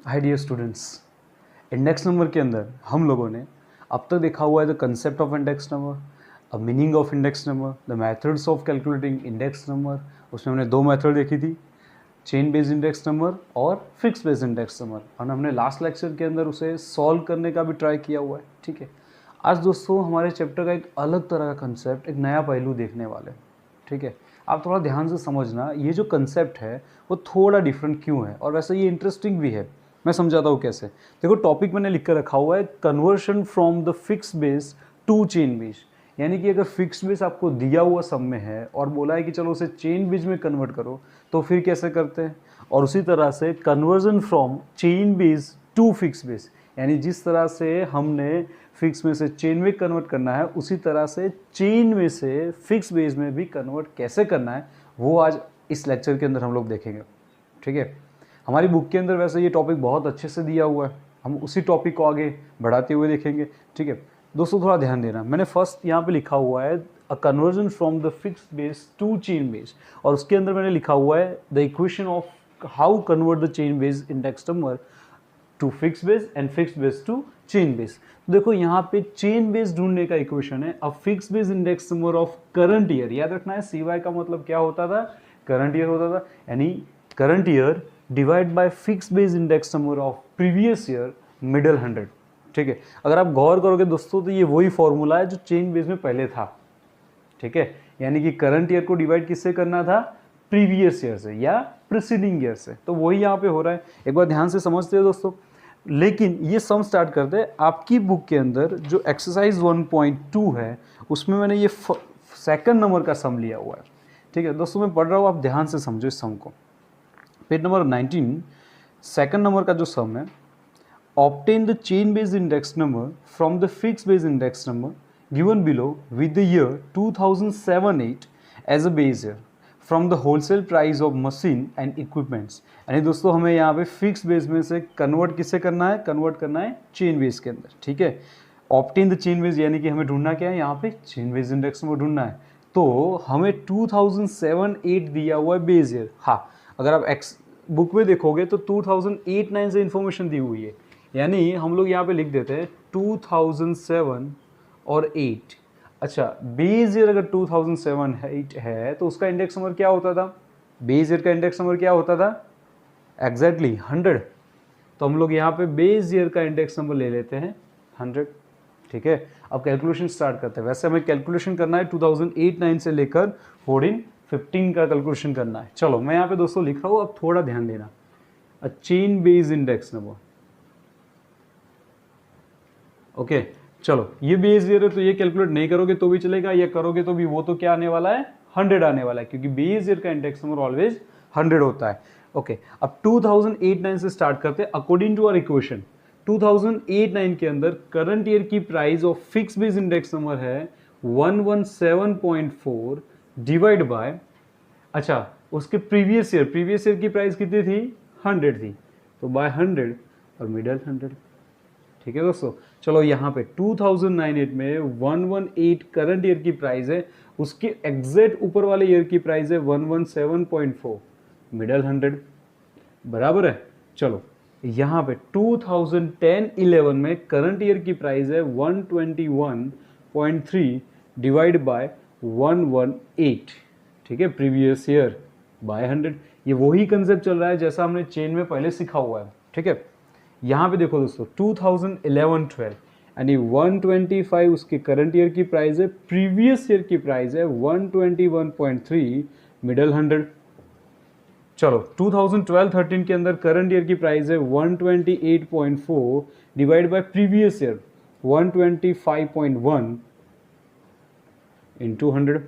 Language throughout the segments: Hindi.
हाय डियर स्टूडेंट्स, इंडेक्स नंबर के अंदर हम लोगों ने अब तक देखा हुआ है the concept of index number, a meaning of index number, the methods of calculating index number. उसमें हमने दो मेथड देखी थी, चेन बेस्ड इंडेक्स नंबर और फिक्स बेस्ड इंडेक्स नंबर, और हमने लास्ट लेक्चर के अंदर उसे सॉल्व करने का भी ट्राई किया हुआ है। ठीक है, आज दोस्तों हमारे चैप्टर का एक अलग तरह का कंसेप्ट, एक नया पहलू देखने वाले हैं। ठीक है, आप थोड़ा ध्यान से समझना, ये जो कंसेप्ट है वो थोड़ा डिफरेंट क्यों है, और वैसे ये इंटरेस्टिंग भी है। मैं समझाता हूँ कैसे। देखो, टॉपिक मैंने लिख कर रखा हुआ है, conversion from the fix base to chain base. यानी कि अगर फिक्स बेस आपको दिया हुआ सम में है और बोला है कि चलो उसे चेन बेस में कन्वर्ट करो, तो फिर कैसे करते हैं। और उसी तरह से conversion from chain base to fix base, यानी जिस तरह से हमने फिक्स में से चेन में कन्वर्ट करना है, उसी तरह से चेन में से फिक्स बेस में भी कन्वर्ट कैसे करना है, वो आज इस लेक्चर के अंदर हम लोग देखेंगे। ठीक है, हमारी बुक के अंदर वैसे ये टॉपिक बहुत अच्छे से दिया हुआ है, हम उसी टॉपिक को आगे बढ़ाते हुए देखेंगे। ठीक है दोस्तों, थोड़ा ध्यान देना, मैंने फर्स्ट यहाँ पे लिखा हुआ है a conversion from the fix base to chain base, और उसके अंदर मैंने लिखा हुआ है the equation of how convert the chain base index number two fix base and fix base to chain base. देखो यहाँ पे चेन बेस ढूंढने का इक्वेशन है, अब fix base index number of current year. याद रखना है, सी वाई का मतलब क्या होता था, करंट ईयर होता था, यानी current year divide by fix base index number of previous ear middle 100। ठीक है, अगर आप गौर करोगे दोस्तों, तो ये वही फॉर्मूला है जो चेन बेस में पहले था। ठीक है, यानी कि करंट ईयर को डिवाइड किससे करना था, प्रीवियस ईयर से या प्रीसीडिंग ईयर से, तो वही यहाँ पे हो रहा है। एक बार ध्यान से समझते हो दोस्तों। लेकिन ये सम स्टार्ट करते हैं, आपकी बुक के अंदर जो एक्सरसाइज 1.2 है, उसमें मैंने ये सेकंड नंबर का सम लिया हुआ है। ठीक है दोस्तों, मैं पढ़ रहा हूँ, आप ध्यान से समझो इस सम को। पेज नंबर 19, सेकंड नंबर का जो सम है, obtain the chain based index number from the fixed base index number given below with the year 2007-8 as a base year from the wholesale price of machine and equipments। यानी दोस्तों हमें यहाँ पे फिक्स बेस में से कन्वर्ट किससे करना है, कन्वर्ट करना है चेन बेस के अंदर। ठीक है, ऑप्टेन द चेन बेस, यानी कि हमें ढूंढना क्या है, यहाँ पे चेन बेस इंडेक्स नंबर ढूंढना है। तो हमें 2007-8 दिया हुआ है बेस ईयर। हाँ, अगर आप एक्स बुक में देखोगे तो 2008-9 से इन्फॉर्मेशन दी हुई है, यानी हम लोग यहाँ पे लिख देते हैं 2007 और 8। अच्छा, बेस ईयर अगर 2007-8 है तो उसका इंडेक्स नंबर क्या होता था, बेस ईयर का इंडेक्स नंबर क्या होता था, एग्जैक्टली 100। तो हम लोग यहाँ पे बेस ईयर का इंडेक्स नंबर ले लेते हैं 100। ठीक है, अब कैलकुलेशन स्टार्ट करते हैं। वैसे हमें कैलकुलेशन करना है 2008-9 से लेकर 14-15 का कैलकुलेशन करना है। चलो मैं यहाँ पे दोस्तों लिख रहा हूँ, अब थोड़ा ध्यान देना। अ chain base index number, okay चलो ये बेस ईयर है, तो ये कैलकुलेट नहीं करोगे तो भी चलेगा, या करोगे तो भी वो तो क्या आने वाला है, 100 आने वाला है, क्योंकि बेस ईयर का इंडेक्स नंबर ऑलवेज 100 होता है। ओके, अब 2008-9 से स्टार्ट करते हैं। अकॉर्डिंग टू आवर इक्वेशन 2008-9 के अंदर करंट ईयर की price of fix base index number है 117.4 डिवाइड बाय, अच्छा उसके प्रीवियस ईयर की प्राइस कितनी थी, 100 थी, तो बाय 100 और मिडल 100। ठीक है दोस्तों, चलो यहाँ पे 2009-8 में 118 करंट ईयर की प्राइस है, उसके एग्जैक्ट ऊपर वाले ईयर की प्राइस है 117.4 मिडल 100, बराबर है। चलो यहाँ पे 2010-11 में करंट ईयर की प्राइस है 121.3 डिवाइड बाय 118। ठीक है, प्रीवियस ईयर बाय 100। ये वही कंसेप्ट चल रहा है जैसा हमने चेन में पहले सीखा हुआ है। ठीक है, यहाँ पे देखो दोस्तों 2011-12 यानी 125 उसके करंट ईयर की प्राइस है, प्रीवियस ईयर की प्राइस है 121.3 मिडल 100। चलो 2012-13 के अंदर करंट ईयर की प्राइस है 128.4 divide bye previous year 125.1 into 100।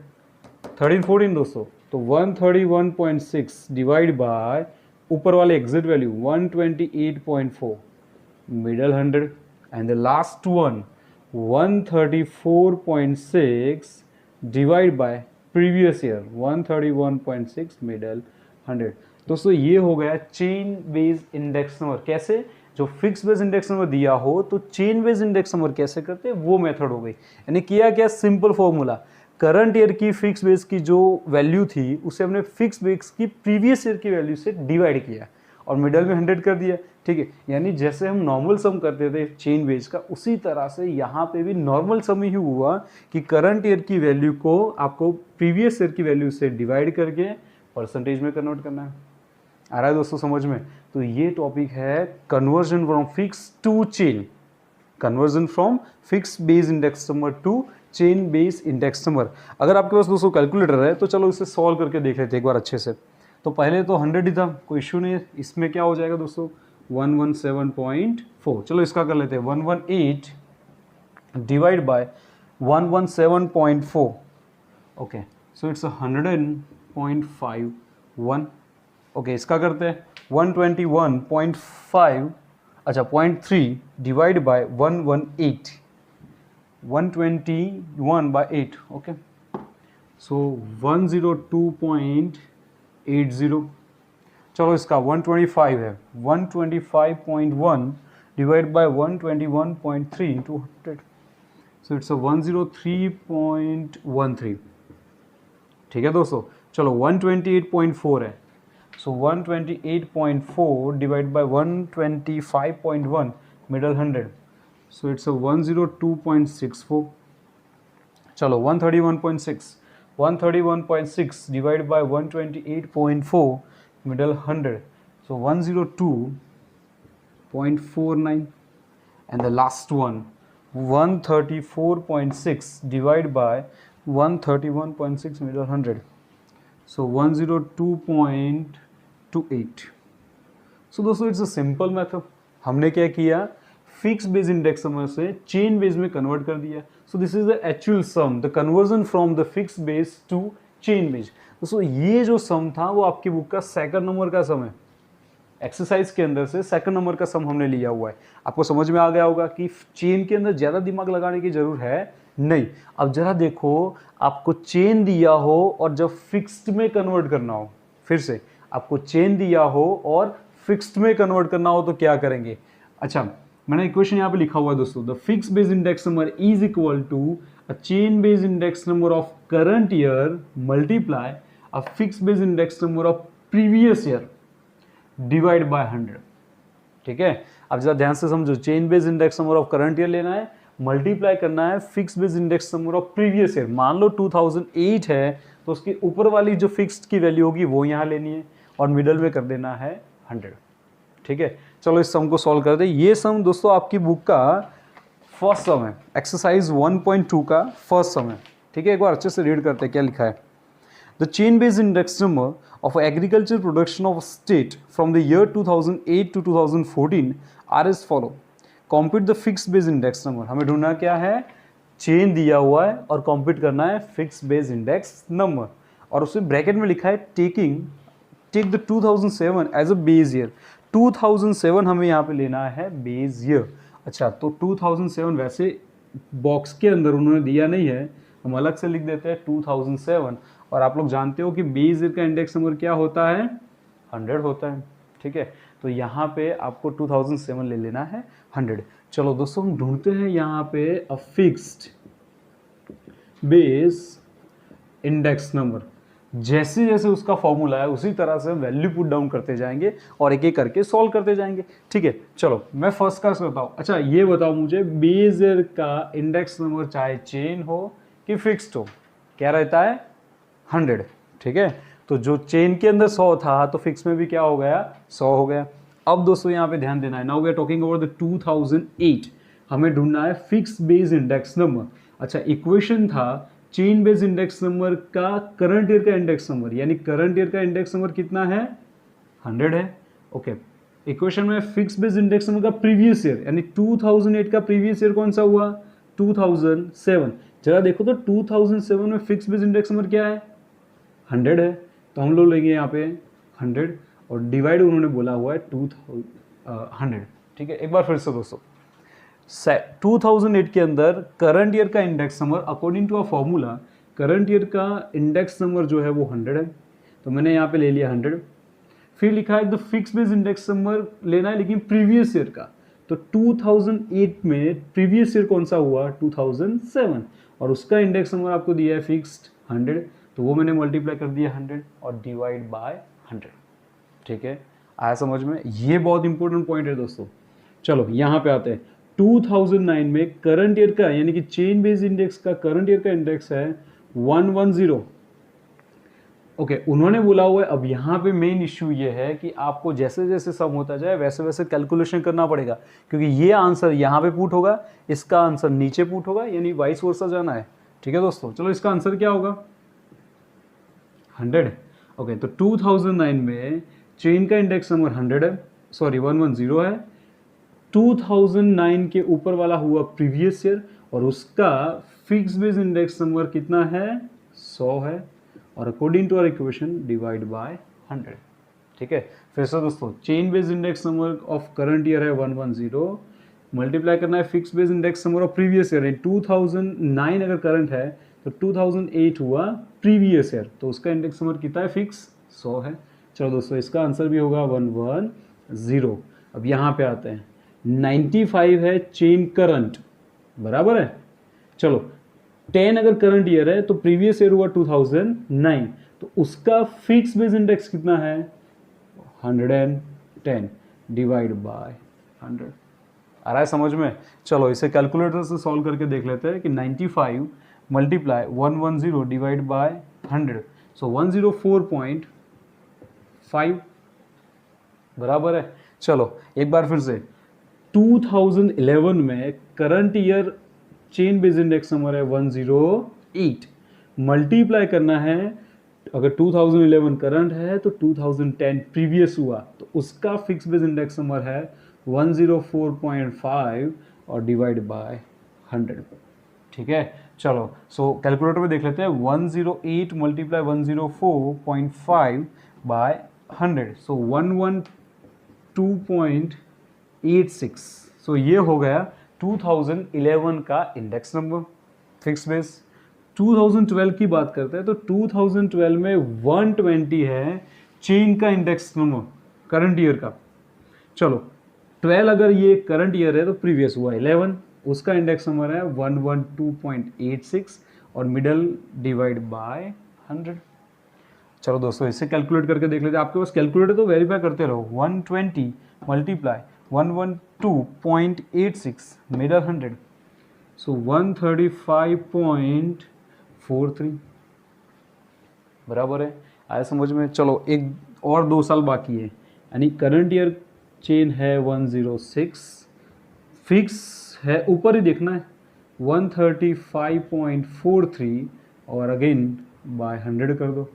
13-14 दोस्तों, तो 131.6 डिवाइड बाय ऊपर वाले exit value 128.4 middle 100, and the last one 134.6 divide bye previous year 131.6 middle 100। दोस्तों ये हो गया चेन बेस इंडेक्स नंबर। कैसे, जो फिक्स बेस इंडेक्स नंबर दिया हो तो चेन बेस इंडेक्स नंबर कैसे करते हैं, वो मेथड हो गई। यानी किया क्या, सिंपल फॉर्मूला, करंट ईयर की फिक्स बेस की जो वैल्यू थी उसे हमने फिक्स बेस की प्रीवियस ईयर की वैल्यू से डिवाइड किया, और मिडल में 100 कर दिया, ठीक है। यानी जैसे हम नॉर्मल सम करते थे चेन बेस का, उसी तरह से यहाँ पे भी नॉर्मल सम ही हुआ कि करंट ईयर की वैल्यू को आपको प्रीवियस ईयर की वैल्यू से डिवाइड करके परसेंटेज में कन्वर्ट करना है। आ रहा है दोस्तों समझ में? तो ये टॉपिक है conversion from fix to chain, conversion from fix base index number two chain base index number. अगर आपके पास दोस्तों कैलकुलेटर है तो चलो इसे सॉल्व करके देख लेते हैं एक बार अच्छे से। तो पहले तो 100 ही था, कोई इशू नहीं है। इसमें क्या हो जाएगा दोस्तों 117.4। चलो इसका कर लेते हैं 118 divide by 117.4। Okay so it's 100.51। Okay इसका करते हैं 121.5, अच्छा 0.3 divide by 118, 121 by 8, okay, so 102.80। चलो इसका 125 है, 125.1 divide by 121.3 into 100, so it's a 103.13। ठीक है दोस्तों, चलो 128.4 है, so 128.4 divide by 125.1 middle 100, so it's a 102.64। चलो 131.6 divide by 128.4 middle 100, so 102.49। and the last one 134.6 divide by 131.6 middle 100, so 102.28। so दोस्तों इट्स अ सिंपल मेथड। हमने क्या किया, फिक्स बेस इंडेक्स नंबर से चेन बेस में कन्वर्ट कर दिया। So this is the actual sum, the conversion from the fix base to chain base. दोस्तों ये जो सम था वो आपकी बुक का सेकंड नंबर का सम है, एक्सरसाइज के अंदर से सेकंड नंबर का सम हमने लिया हुआ है। आपको समझ में आ गया होगा कि चेन के अंदर ज़्यादा दिमाग लगाने की जरूरत है नहीं। अब जरा देखो, आपको चेन दिया हो और जब फिक्स्ड में कन्वर्ट करना हो, फिर से आपको चेन दिया हो और फिक्स्ड में कन्वर्ट करना हो तो क्या करेंगे। अच्छा मैंने इक्वेशन यहाँ पे लिखा हुआ है दोस्तों, the fix base index number is equal to a chain base index number of current year multiply a fix base index number of previous year divide by 100। ठीक है, अब जरा ध्यान से समझो, chain base index number of current year लेना है, मल्टीप्लाई करना है fix base index number of previous year. मान लो 2008 है तो उसके ऊपर वाली जो फिक्स्ड की वैल्यू होगी वो यहाँ लेनी है और मिडल में कर देना है 100। ठीक है, चलो इस सम को सॉल्व कर दे। ये सम दोस्तों आपकी बुक का फर्स्ट सम है, एक्सरसाइज 1.2 का फर्स्ट सम है। ठीक है, एक बार अच्छे से रीड करते हैं क्या लिखा है। The chain based index number of agriculture production of state from the year 2008 to 2014 are as follow. Compute the fix base index number. हमें ढूंढना क्या है, चेन दिया हुआ है और कॉम्प्यूट करना है फिक्स बेस इंडेक्स नंबर, और उसमें ब्रैकेट में लिखा है take the 2007 as a base year. 2007 हमें यहाँ पे लेना है बेस ईयर। अच्छा तो 2007 वैसे बॉक्स के अंदर उन्होंने दिया नहीं है, हम अलग से लिख देते हैं 2007। और आप लोग जानते हो कि बेस ईयर का इंडेक्स नंबर क्या होता है, 100 होता है। ठीक है, तो यहाँ पे आपको 2007 ले लेना है 100। चलो दोस्तों हम ढूंढते हैं यहाँ पे a fixed base index number. जैसे जैसे उसका फॉर्मूला है उसी तरह से वैल्यू पुट डाउन करते जाएंगे और एक एक करके सॉल्व करते जाएंगे। ठीक है, चलो मैं फर्स्ट का करता हूँ। अच्छा ये बताओ मुझे, बेस ईयर का इंडेक्स नंबर चाहे चेन हो कि फिक्स्ड हो, क्या रहता है, 100। ठीक है, तो जो चेन के अंदर 100 था तो फिक्स में भी क्या हो गया, 100 हो गया। अब दोस्तों यहाँ पे ध्यान देना है, now we are talking about the 2008। हमें ढूंढना है फिक्स बेस इंडेक्स नंबर। अच्छा इक्वेशन था चेन बेस इंडेक्स नंबर का करंट ईयर का इंडेक्स नंबर, यानी करंट ईयर का इंडेक्स नंबर कितना है, 100 है। ओके, इक्वेशन में फिक्स बेस इंडेक्स नंबर का प्रीवियस ईयर, यानी 2008 का प्रीवियस ईयर कौन सा हुआ, 2007। जरा देखो तो 2007 में फिक्स बेस इंडेक्स नंबर क्या है, 100 है। तो हम लोग लेंगे यहाँ पे 100 और डिवाइड उन्होंने बोला हुआ है 100। ठीक है, एक बार फिर से दोस्तों, 2008 के अंदर करंट ईयर का index number according to a formula, current year का इंडेक्स नंबर जो है वो 100 है, तो मैंने यहाँ पे ले लिया 100। फिर लिखा है the fix base index number लेना है लेकिन प्रीवियस ईयर का, तो 2008 में प्रीवियस ईयर कौन सा हुआ, 2007, और उसका इंडेक्स नंबर आपको दिया है फिक्स्ड 100, तो वो मैंने मल्टीप्लाई कर दिया 100 और डिवाइड बाय 100। ठीक है, आया समझ में? ये बहुत इंपॉर्टेंट पॉइंट है दोस्तों। चलो यहाँ पे आते हैं। 2009 में करंट ईयर का यानी कि चेन बेस्ड इंडेक्स का करंट ईयर का इंडेक्स है 110। ओके, उन्होंने बोला हुआ है। अब यहाँ पे मेन इश्यू ये है कि आपको जैसे जैसे सम होता जाए वैसे वैसे कैलकुलेशन करना पड़ेगा, क्योंकि ये आंसर यहाँ पे पुट होगा, इसका आंसर नीचे पुट होगा, यानी वाइस वर्सा जाना है। ठीक है दोस्तों, चलो इसका आंसर क्या होगा? 100। ओके, तो 2009 में चेन का इंडेक्स नंबर 100 है, सॉरी 110 है। 2009 के ऊपर वाला हुआ प्रीवियस ईयर, और उसका फिक्स बेस इंडेक्स नंबर कितना है? 100 है, और according to our equation divide by 100। ठीक है, फिर से दोस्तों, chain based index number of current year है 110, मल्टीप्लाई करना है fix based index number of previous year है। 2009 अगर करंट है तो 2008 हुआ प्रीवियस ईयर, तो उसका इंडेक्स नंबर कितना है? फिक्स 100 है। चलो दोस्तों, इसका आंसर भी होगा 110। अब यहाँ पे आते हैं, 95 है चेन करंट, बराबर है। चलो 10 अगर करंट ईयर है तो प्रीवियस ईयर हुआ 2009, तो उसका फिक्स बेस इंडेक्स कितना है? 110 डिवाइड बाय 100। आ रहा है समझ में? चलो इसे कैलकुलेटर से सॉल्व करके देख लेते हैं कि 95 मल्टीप्लाई 110 डिवाइड बाय 100, सो 104.5 बराबर है। चलो एक बार फिर से, 2011 में current year chain base index number है 108, मल्टीप्लाई करना है, अगर 2011 करंट है तो 2010 प्रीवियस हुआ, तो उसका फिक्स बेस इंडेक्स नंबर है 104.5 और डिवाइड बाय 100। ठीक है, चलो सो कैलकुलेटर में देख लेते हैं। 108 मल्टीप्लाई 104.5 बाय 100, सो 112.86। सो ये हो गया 2011 का इंडेक्स नंबर फिक्स बेस। 2012 की बात करते हैं तो 2012 में 120 है चेन का इंडेक्स नंबर करंट ईयर का। चलो 12 अगर ये करंट ईयर है तो प्रीवियस हुआ 11, उसका इंडेक्स नंबर है 112.86 और मिडल डिवाइड बाय 100। चलो दोस्तों इसे कैलकुलेट करके देख लेते हैं। आपके पास कैलकुलेटर तो वेरीफाई करते रहो। 120 मल्टीप्लाई 112.86 मिडल 100, सो 135.43 बराबर है। आया समझ में? चलो एक और 2 साल बाकी है, यानी करंट ईयर चेन है 106, फिक्स है ऊपर ही देखना है 135.43 और अगेन बाय 100 कर दो,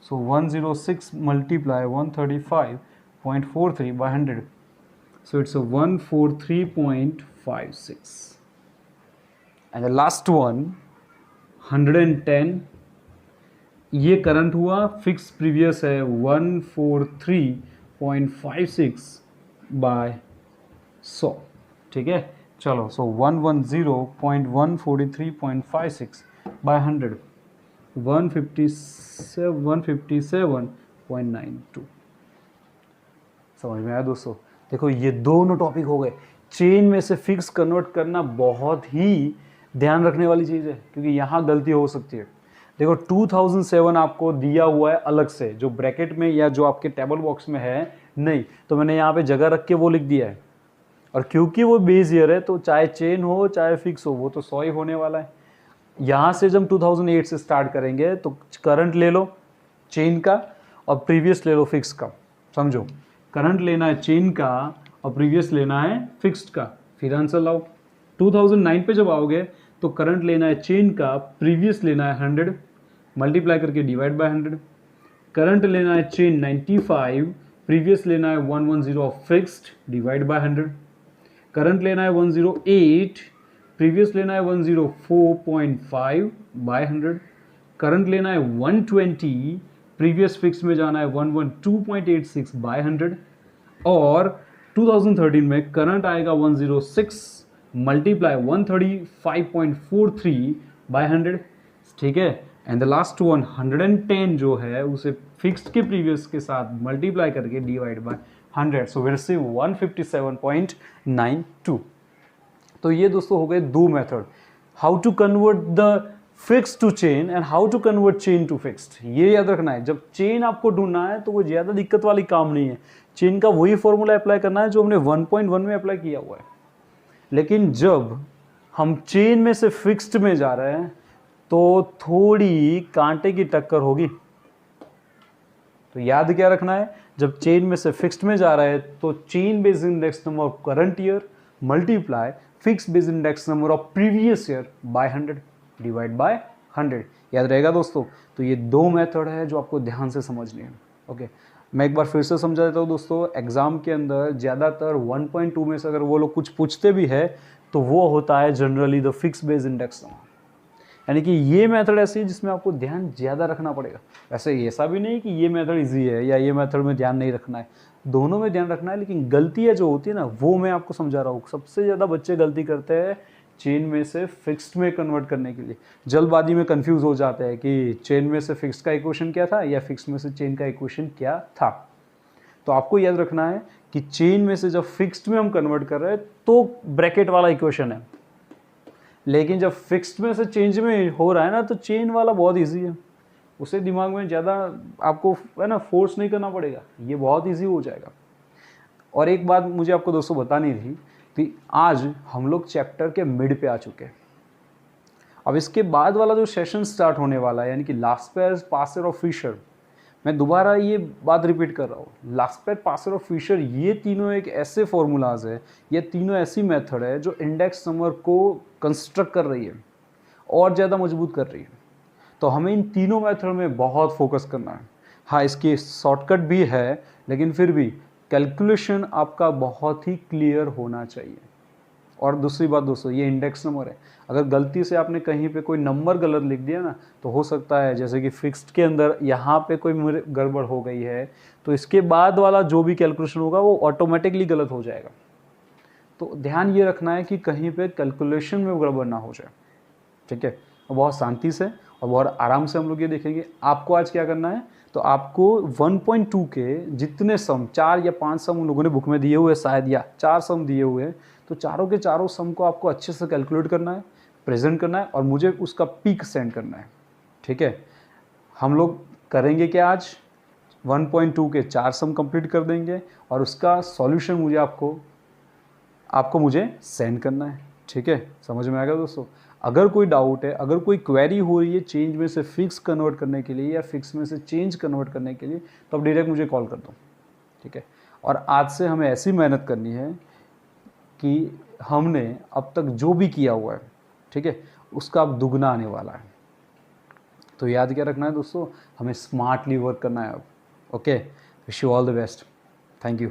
सो 106 multiply 135.43 bye 100, so it's a 143.56 and the last one 110। ये करंट हुआ, फिक्स प्रीवियस है 143.56 बाय 100। ठीक है, चलो सो 110.143.56 बाय 100, 157.92। समझ में आया दोस्तों? देखो ये दोनों टॉपिक हो गए। चेन में से फिक्स कन्वर्ट करना बहुत ही ध्यान रखने वाली चीज़ है, क्योंकि यहाँ गलती हो सकती है। देखो 2007 आपको दिया हुआ है अलग से, जो ब्रैकेट में या जो आपके टेबल बॉक्स में है नहीं, तो मैंने यहाँ पे जगह रख के वो लिख दिया है। और क्योंकि वो बेस ईयर है तो चाहे चेन हो चाहे फिक्स हो वो तो 100 ही होने वाला है। यहाँ से जब 2008 से स्टार्ट करेंगे तो करंट ले लो चेन का और प्रीवियस ले लो फिक्स का। समझो, करंट लेना है चेन का और प्रीवियस लेना है फिक्स्ड का, फिर आंसर लाओ। 2009 पे जब आओगे तो करंट लेना है चेन का, प्रीवियस लेना है 100, मल्टीप्लाई करके डिवाइड बाय 100। करंट लेना है चेन 95, प्रीवियस लेना है 110 फिक्स्ड, डिवाइड बाय 100। करंट लेना है 108, प्रीवियस लेना है 104.5 बाय 100। करंट लेना है 120, प्रीवियस फिक्स में जाना है 112.86 बाय 100। और 2013 में करंट आएगा 106 मल्टीप्लाई 135.43 बाय 100। ठीक है, एंड द लास्ट वन 110 जो है उसे फिक्स्ड के प्रीवियस के साथ मल्टीप्लाई करके divide by 100, so we receive 157.92। तो ये दोस्तों हो गए दो method, how to convert the fix to chain and how to convert chain to fixed. ये याद रखना है, जब चेन आपको ढूंढना है तो वो ज़्यादा दिक्कत वाली काम नहीं है। चेन का वही फॉर्मूला अप्लाई करना है जो हमने 1.1 में अप्लाई किया हुआ है। लेकिन जब हम चेन में से फिक्स्ड में जा रहे हैं तो थोड़ी कांटे की टक्कर होगी। तो याद क्या रखना है, जब चेन में से फिक्स्ड में जा रहा है तो chain based index number of current year multiply fix based index number of previous year by 100 divide by 100। याद रहेगा दोस्तों। तो ये दो मेथड है जो आपको ध्यान से समझनी है। ओके, मैं एक बार फिर से समझा देता हूँ दोस्तों। एग्जाम के अंदर ज़्यादातर 1.2 में से अगर वो लोग कुछ पूछते भी है तो वो होता है generally the fix based index number. यानी कि ये मेथड ऐसी है जिसमें आपको ध्यान ज़्यादा रखना पड़ेगा। वैसे ऐसा भी नहीं कि ये मेथड इजी है या ये मेथड में ध्यान नहीं रखना है, दोनों में ध्यान रखना है। लेकिन गलतियाँ जो होती है ना वो मैं आपको समझा रहा हूँ। सबसे ज़्यादा बच्चे गलती करते हैं चेन में से फिक्स्ड में कन्वर्ट करने के लिए। जल्दबाजी में कंफ्यूज हो जाते हैं कि चेन में से फिक्स्ड का इक्वेशन क्या था या फिक्स्ड में से चेन का इक्वेशन क्या था। तो आपको याद रखना है कि चेन में से जब फिक्स्ड में हम कन्वर्ट कर रहे हैं तो ब्रैकेट वाला इक्वेशन है, लेकिन जब फिक्स्ड में से चेंज में हो रहा है ना तो चेन वाला बहुत इजी है। उसे दिमाग में ज़्यादा आपको है ना फोर्स नहीं करना पड़ेगा, ये बहुत इजी हो जाएगा। और एक बात मुझे आपको दोस्तों बतानी थी कि आज हम लोग चैप्टर के मिड पे आ चुके हैं। अब इसके बाद वाला जो सेशन स्टार्ट होने वाला है यानी कि लास्पेयर, पासर और फिशर, मैं दोबारा ये बात रिपीट कर रहा हूँ। लास्पेयर, पासर और फिशर ये तीनों एक ऐसे फॉर्मूलाज है, ये तीनों ऐसी मेथड है जो इंडेक्स नंबर को कंस्ट्रक्ट कर रही है और ज़्यादा मजबूत कर रही है। तो हमें इन तीनों मेथड में बहुत फोकस करना है। हाँ, इसकी शॉर्टकट भी है लेकिन फिर भी कैलकुलेशन आपका बहुत ही क्लियर होना चाहिए। और दूसरी बात दोस्तों, ये इंडेक्स नंबर है, अगर गलती से आपने कहीं पे कोई नंबर गलत लिख दिया ना तो हो सकता है जैसे कि फिक्स्ड के अंदर यहाँ पे कोई गड़बड़ हो गई है तो इसके बाद वाला जो भी कैलकुलेशन होगा वो ऑटोमेटिकली गलत हो जाएगा। तो ध्यान ये रखना है कि कहीं पे कैलकुलेशन में गड़बड़ ना हो जाए। ठीक है, बहुत शांति से और बहुत आराम से हम लोग ये देखेंगे। आपको आज क्या करना है, तो आपको 1.2 के जितने सम, 4 या 5 सम उन लोगों ने बुक में दिए हुए शायद, या 4 सम दिए हुए हैं, तो चारों के चारों सम को आपको अच्छे से कैलकुलेट करना है, प्रेजेंट करना है और मुझे उसका पिक सेंड करना है। ठीक है, हम लोग करेंगे क्या आज, 1.2 के 4 सम कंप्लीट कर देंगे और उसका सॉल्यूशन मुझे आपको मुझे सेंड करना है। ठीक है, समझ में आएगा दोस्तों। अगर कोई डाउट है, अगर कोई क्वेरी हो रही है चेंज में से फिक्स कन्वर्ट करने के लिए या फिक्स में से चेंज कन्वर्ट करने के लिए, तो आप डायरेक्ट मुझे कॉल कर दो। ठीक है, और आज से हमें ऐसी मेहनत करनी है कि हमने अब तक जो भी किया हुआ है, ठीक है, उसका अब दुगना आने वाला है। तो याद क्या रखना है दोस्तों, हमें स्मार्टली वर्क करना है अब। Okay, wish you all the best. Thank you.